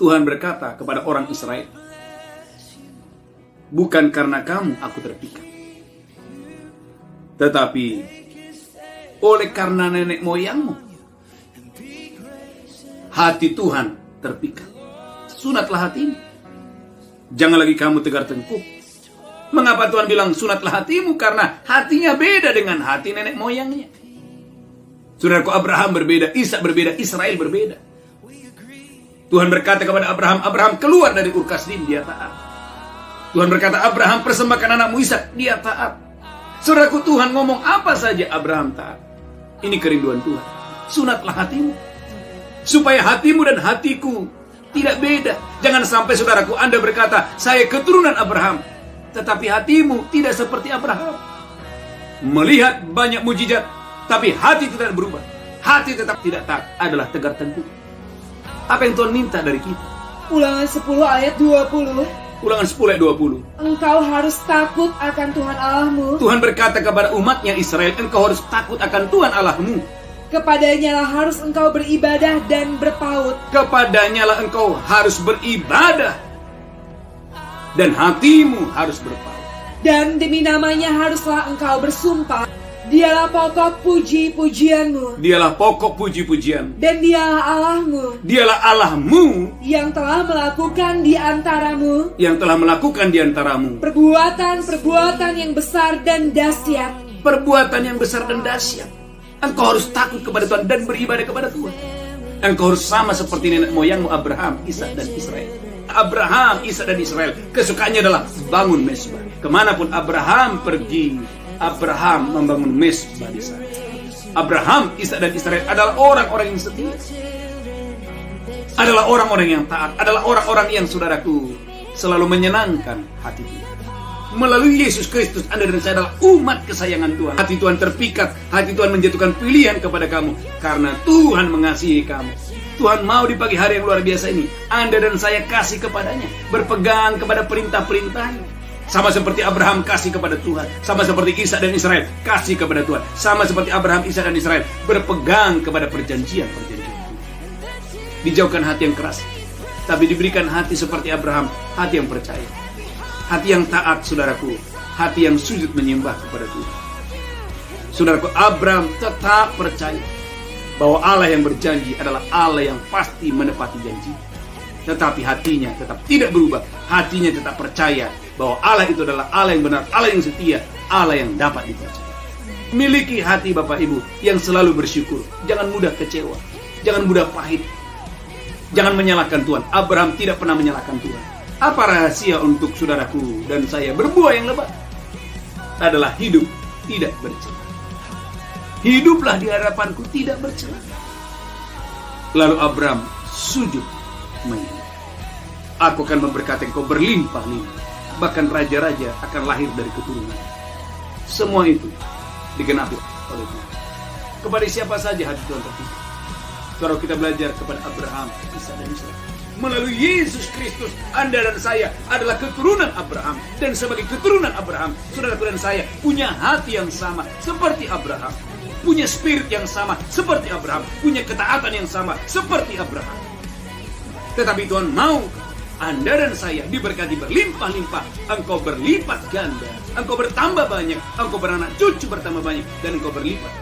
Tuhan berkata kepada orang Israel, bukan karena kamu aku terpikat, tetapi oleh karena nenek moyangmu hati Tuhan terpikat. Sunatlah hatimu. Jangan lagi kamu tegar tengkuk. Mengapa Tuhan bilang sunatlah hatimu? Karena hatinya beda dengan hati nenek moyangnya. Saudaraku, Abraham berbeda, Ishak berbeda, Israel berbeda. Tuhan berkata kepada Abraham, Abraham keluar dari Ur Kasdim, dia taat. Tuhan berkata, Abraham persembahkan anakmu Ishak, dia taat. Saudaraku, Tuhan ngomong apa saja, Abraham taat. Ini kerinduan Tuhan. Sunatlah hatimu, supaya hatimu dan hatiku tidak beda. Jangan sampai saudaraku Anda berkata, saya keturunan Abraham, tetapi hatimu tidak seperti Abraham. Melihat banyak mujizat, tapi hati tidak berubah, hati tetap tidak taat, adalah tegar tengkuk. Apa yang Tuhan minta dari kita? Ulangan 10 ayat 20. Ulangan 10 ayat 20. Engkau harus takut akan Tuhan Allahmu. Tuhan berkata kepada umatnya Israel, engkau harus takut akan Tuhan Allahmu. Kepadanya lah harus engkau beribadah dan berpaut. Kepadanya lah engkau harus beribadah, dan hatimu harus berpaut. Dan demi namanya haruslah engkau bersumpah. Dialah pokok puji-pujianmu. Dialah pokok puji-pujian. Dan dialah Allahmu. Dialah Allahmu yang telah melakukan di antaramu. Yang telah melakukan di antaramu perbuatan-perbuatan yang besar dan dahsyat. Perbuatan yang besar dan dahsyat. Engkau harus takut kepada Tuhan dan beribadah kepada Tuhan. Engkau harus sama seperti nenek moyangmu Abraham, Ishak dan Israel. Abraham, Ishak dan Israel kesukaannya adalah bangun mezbah. Kemanapun Abraham pergi, Abraham membangun mezbah di sana. Abraham, Ishak dan Israel adalah orang-orang yang setia, adalah orang-orang yang taat, adalah orang-orang yang saudaraku selalu menyenangkan hati Tuhan. Melalui Yesus Kristus, Anda dan saya adalah umat kesayangan Tuhan. Hati Tuhan terpikat, hati Tuhan menjatuhkan pilihan kepada kamu, karena Tuhan mengasihi kamu. Tuhan mau di pagi hari yang luar biasa ini, Anda dan saya kasih kepadanya, berpegang kepada perintah-perintahnya. Sama seperti Abraham kasih kepada Tuhan, sama seperti Ishak dan Israel kasih kepada Tuhan, sama seperti Abraham, Ishak dan Israel berpegang kepada perjanjian-perjanjian Tuhan. Dijauhkan hati yang keras, tapi diberikan hati seperti Abraham, hati yang percaya, hati yang taat, saudaraku, hati yang sujud menyembah kepada Tuhan. Saudaraku, Abraham tetap percaya bahwa Allah yang berjanji adalah Allah yang pasti menepati janji. Tetapi hatinya tetap tidak berubah, hatinya tetap percaya bahwa Allah itu adalah Allah yang benar, Allah yang setia, Allah yang dapat dipercaya. Miliki hati Bapak Ibu yang selalu bersyukur, jangan mudah kecewa, jangan mudah pahit, jangan menyalahkan Tuhan. Abraham tidak pernah menyalahkan Tuhan. Apa rahasia untuk saudaraku dan saya berbuah yang lebat? Adalah hidup tidak bercela. Hiduplah di hadapanku tidak bercela. Lalu Abraham sujud menyembah. Aku akan memberkati engkau berlimpah-limpah, bahkan raja-raja akan lahir dari keturunan. Semua itu digenapi oleh Tuhan. Kepada siapa saja hati Tuhan terpikat. Kalau kita belajar kepada Abraham, Ishak dan Israel, melalui Yesus Kristus, Anda dan saya adalah keturunan Abraham. Dan sebagai keturunan Abraham, saudaraku dan saya punya hati yang sama seperti Abraham, punya spirit yang sama seperti Abraham, punya ketaatan yang sama seperti Abraham. Tetapi Tuhan mau Anda dan saya diberkati berlimpah-limpah. Engkau berlipat ganda, engkau bertambah banyak, engkau beranak cucu bertambah banyak, dan engkau berlipat